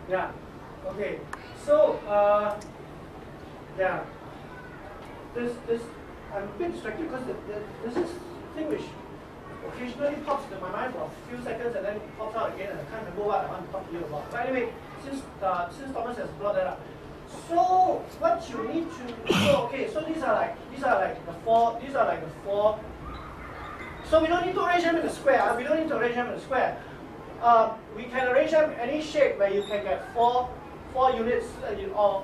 Yeah. Okay. So yeah. This I'm a bit distracted because there's this thing which occasionally pops into my mind for a few seconds and then pops out again, and I can't remember what I want to talk to you about. But anyway, since Thomas has brought that up, so what you need to okay, so these are like the four. These are like the four. So we don't need to arrange them in a square. We don't need to arrange them in a square. We can arrange them any shape where you can get four units or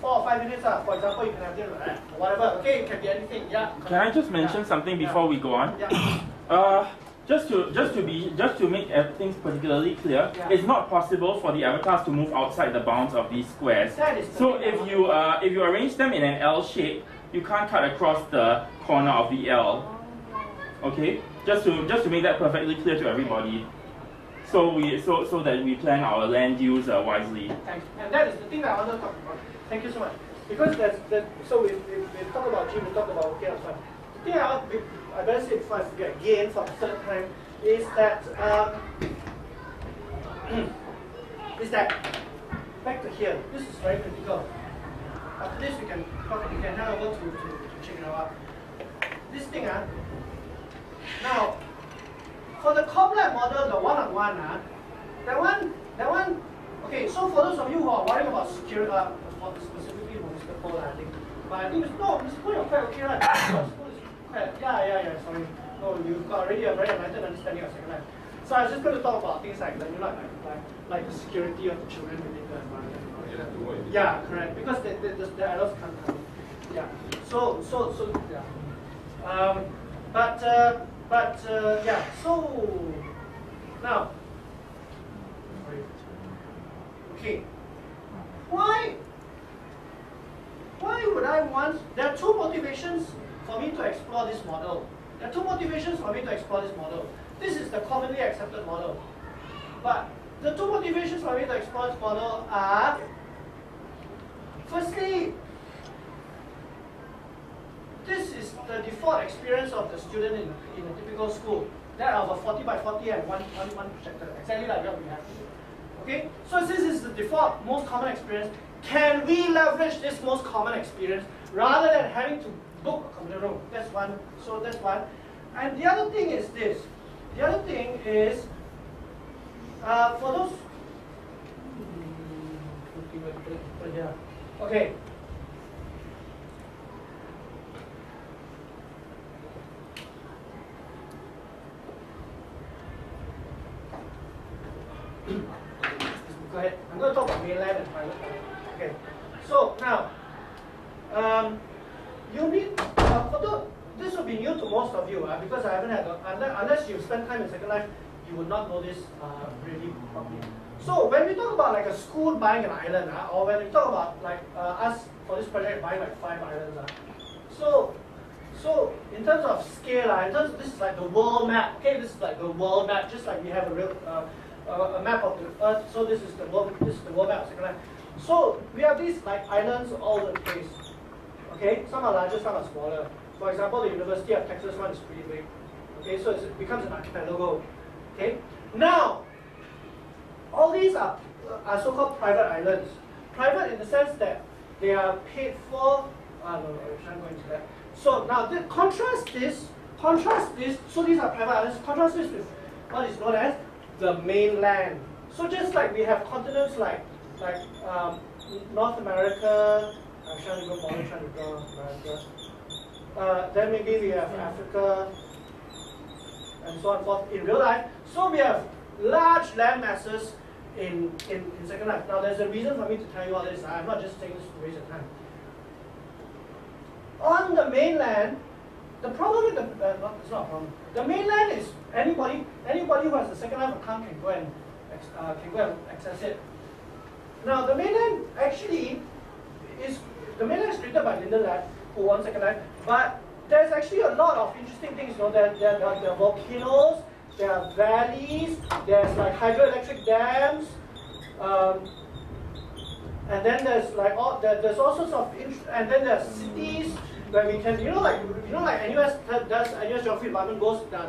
4 or 5 units. For example, you can have this or whatever. Okay, it can be anything. Yeah. Can I just mention something before we go on? Yeah. Just to make things particularly clear, it's not possible for the avatars to move outside the bounds of these squares. So if you arrange them in an L shape, you can't cut across the corner of the L. Okay, just to make that perfectly clear to everybody. So that we plan our land use wisely. Thanks. And that is the thing that I want to talk about. Thank you so much. Because so we talk about G, we talk about okay, that's fine. The thing I better say before I forget again for the third time is that back to here. This is very critical. After this we can hand over to check it out. This thing now for the complex model, the one-on-one that one okay, so for those of you who are worrying about security specifically for Mr. Paul, I think. But I think Mr. Paul, you're quite okay, right? Yeah, sorry. No, you've got already a very enlightened understanding of Second Life. So I was just going to talk about things like like the security of the children within the environment. Yeah, correct. Because the adults can't come. Yeah. So yeah. Yeah. So now, okay. Why would I want? There are two motivations for me to explore this model. There are two motivations for me to explore this model. This is the commonly accepted model. But the two motivations for me to explore this model are, firstly, this is the default experience of the student in a typical school. That of a 40 by 40 and one projector, exactly like what we have. Okay? So since this is the default, most common experience, can we leverage this most common experience rather than having to book a computer room? That's one. So that's one. And the other thing is this. The other thing is, for those, okay. Go ahead. I'm going to talk about mainland and private. Okay. So now, you need, this will be new to most of you because I haven't had, unless you've spent time in Second Life, you would not know this really properly. So when we talk about like a school buying an island, or when we talk about like us for this project buying like 5 islands, so in terms of scale, this is like the world map. Okay, this is like the world map, just like we have a real a map of the Earth. So this is the world map of Second Life. So we have these like islands all over the place. Okay, some are larger, some are smaller. For example, the University of Texas one is pretty big. Okay, so it becomes an archipelago. Okay, now all these are so-called private islands. Private in the sense that they are paid for. No, I shan't go into that. So now contrast this. So these are private islands. Contrast this with what is known as the mainland. So just like we have continents like North America. I shan't go bother trying to draw North America. Then maybe we have Africa, and so on and forth in real life. So we have large land masses in Second Life. Now there's a reason for me to tell you all this. I'm not just saying this to waste your time. On the mainland, the problem with it's not a problem. The mainland is anybody who has a Second Life account can go and access it. Now the mainland actually is created by Linda Lab, who owns Second Life, but there's actually a lot of interesting things. There are volcanoes, there are valleys, there's like hydroelectric dams, and then there's like there's all sorts of and then there's cities where we can like NUS does NUS Geography Department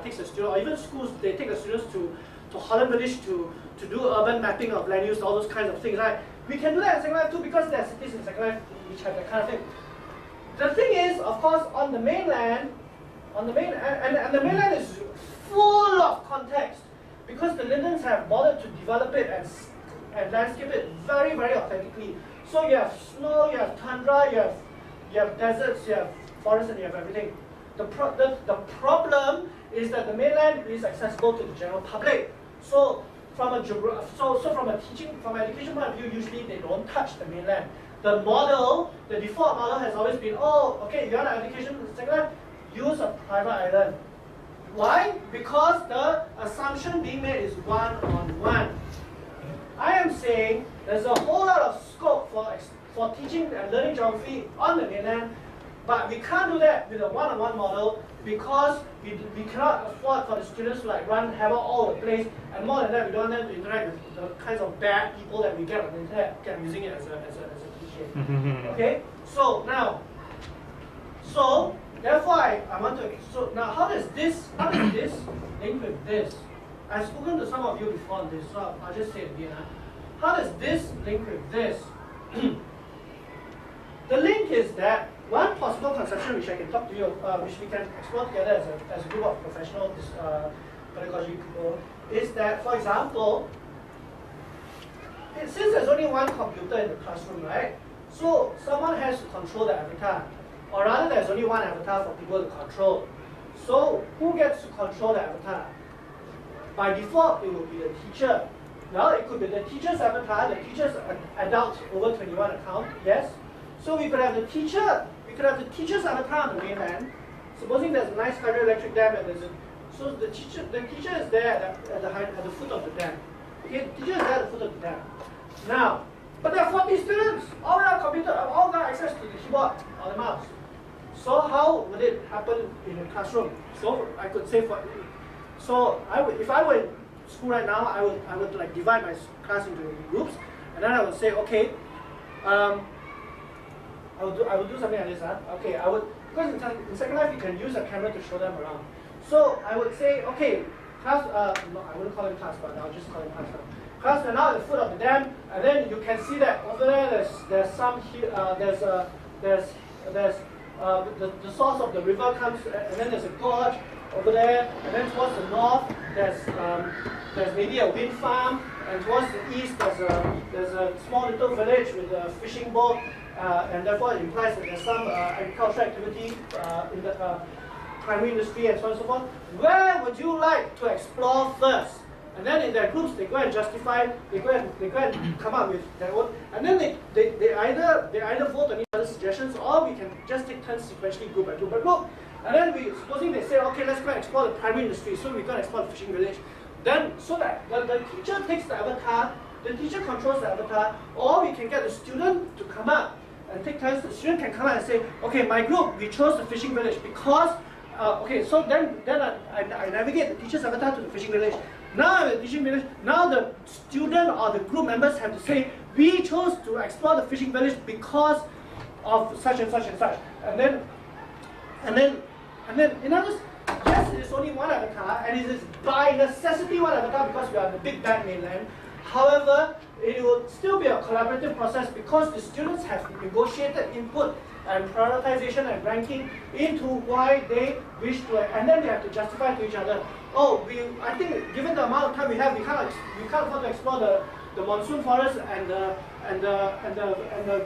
takes the students, or even schools, they take the students to to Holland Village to do urban mapping of land use, all those kinds of things, right? We can do that in Second Life too because there are cities in Second Life which have that kind of thing. The thing is, of course, on the mainland, and the mainland is full of context because the Lindens have bothered to develop it and landscape it very, very authentically. So you have snow, you have tundra, you have deserts, you have forests, and you have everything. The problem is that the mainland is accessible to the general public. So from a from an education point of view, usually they don't touch the mainland. The default model has always been, oh, okay, you want an education in Second Life, use a private island. Why? Because the assumption being made is one-on-one. I am saying there's a whole lot of scope for teaching and learning geography on the mainland, but we can't do that with a one-on-one model because we cannot afford for the students to like run havoc all over the place, and more than that, we don't want them to interact with the kinds of bad people that we get on the internet. Okay, I'm using it as a cliche. Okay, so therefore I want to. So now, how does this link with this? I've spoken to some of you before on this, so I'll just say it again. How does this link with this? The link is that one possible conception which I can talk to you, which we can explore together as a group of professional pedagogy people, is that, for example, since there's only one computer in the classroom, right? So someone has to control the avatar, or rather, there's only one avatar for people to control. So who gets to control the avatar? By default, it will be the teacher. Well, it could be the teacher's avatar, the teacher's adult over 21 account, yes. So we could have the teacher's avatar on the mainland. Supposing there's a nice hydroelectric dam and so the teacher is there at the foot of the dam. Okay, the teacher is there at the foot of the dam. Now, but there are 40 students, all without computer, all got access to the keyboard or the mouse. So how would it happen in a classroom? So I could say if I were in school right now, I would like divide my class into groups, and then I would say, okay, I would do something like this, Okay, because in Second Life you can use a camera to show them around. So I would say, okay, class, no, I wouldn't call it class, but I'll just call it class now. Class, we're now at the foot of the dam, and then you can see that over there, there's some here, the source of the river comes, and then there's a gorge over there, and then towards the north, there's maybe a wind farm, and towards the east, there's a small little village with a fishing boat, and therefore it implies that there's some agricultural activity in the primary industry and so on and so forth. Where would you like to explore first? And then in their groups, they go and justify, they go and come up with their own, and then they either vote on each other's suggestions, or we can just take turns sequentially group by group by group. And then supposing they say, okay, let's go and explore the primary industry, so we go and explore the fishing village. Then, so that the teacher takes the avatar, the teacher controls the avatar, or we can get the student to come up and take turns. The student can come out and say, okay, my group, we chose the fishing village because, okay, so then I navigate the teacher's avatar to the fishing village. Now at the fishing village, now the student or the group members have to say, we chose to explore the fishing village because of such and such and such. And then in other words, yes, it is only one avatar, and it is by necessity one avatar because we are the big bad mainland. However, it will still be a collaborative process because the students have negotiated input and prioritization and ranking into why they wish to, and then they have to justify to each other. Oh, I think given the amount of time we have, we can't afford to explore the monsoon forest and the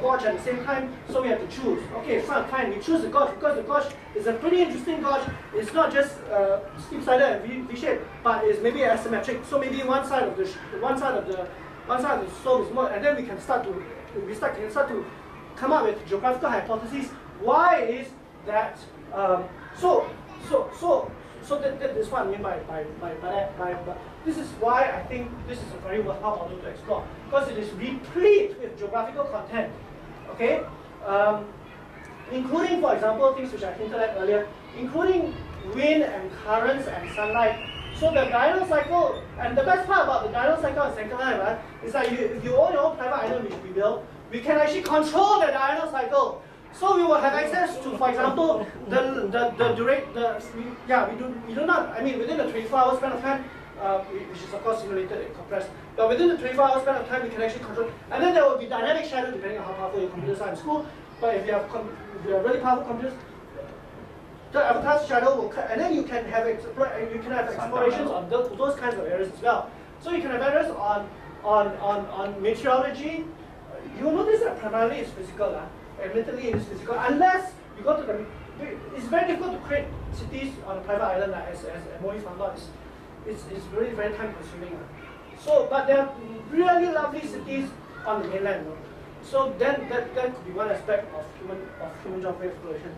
gorge at the same time, so we have to choose. Okay, fine, we choose the gorge because the gorge is a pretty interesting gorge. It's not just steep-sided and V-shaped, but it's maybe asymmetric. So maybe one side of the slope is more, and then we can start to come up with geographical hypotheses. Why is that? So that is what I mean by that. This is why I think this is a very worthwhile model to explore, because it is replete with geographical content. Okay, including, for example, things which I hinted at earlier, including wind and currents and sunlight. So the diurnal cycle, and the best part about the diurnal cycle in Second Life is that if you own your own private island which we build, we can actually control the diurnal cycle. So we will have access to, for example, we do not. I mean, within a 24-hour span of time, which is of course simulated and compressed. But within the 24-hour span of time, you can actually control. And then there will be dynamic shadow depending on how powerful your computers are in school. But if you have really powerful computers, the avatar's shadow will cut, and then you can have explorations on those kinds of areas as well. So you can have areas on meteorology. You will notice that primarily it's physical. Admittedly, it is physical. Unless you go to the, it's very difficult to create cities on a private island, as MOE found out. It's really very time consuming. So, but there are really lovely cities on the mainland. So then that could be one aspect of human geography exploration.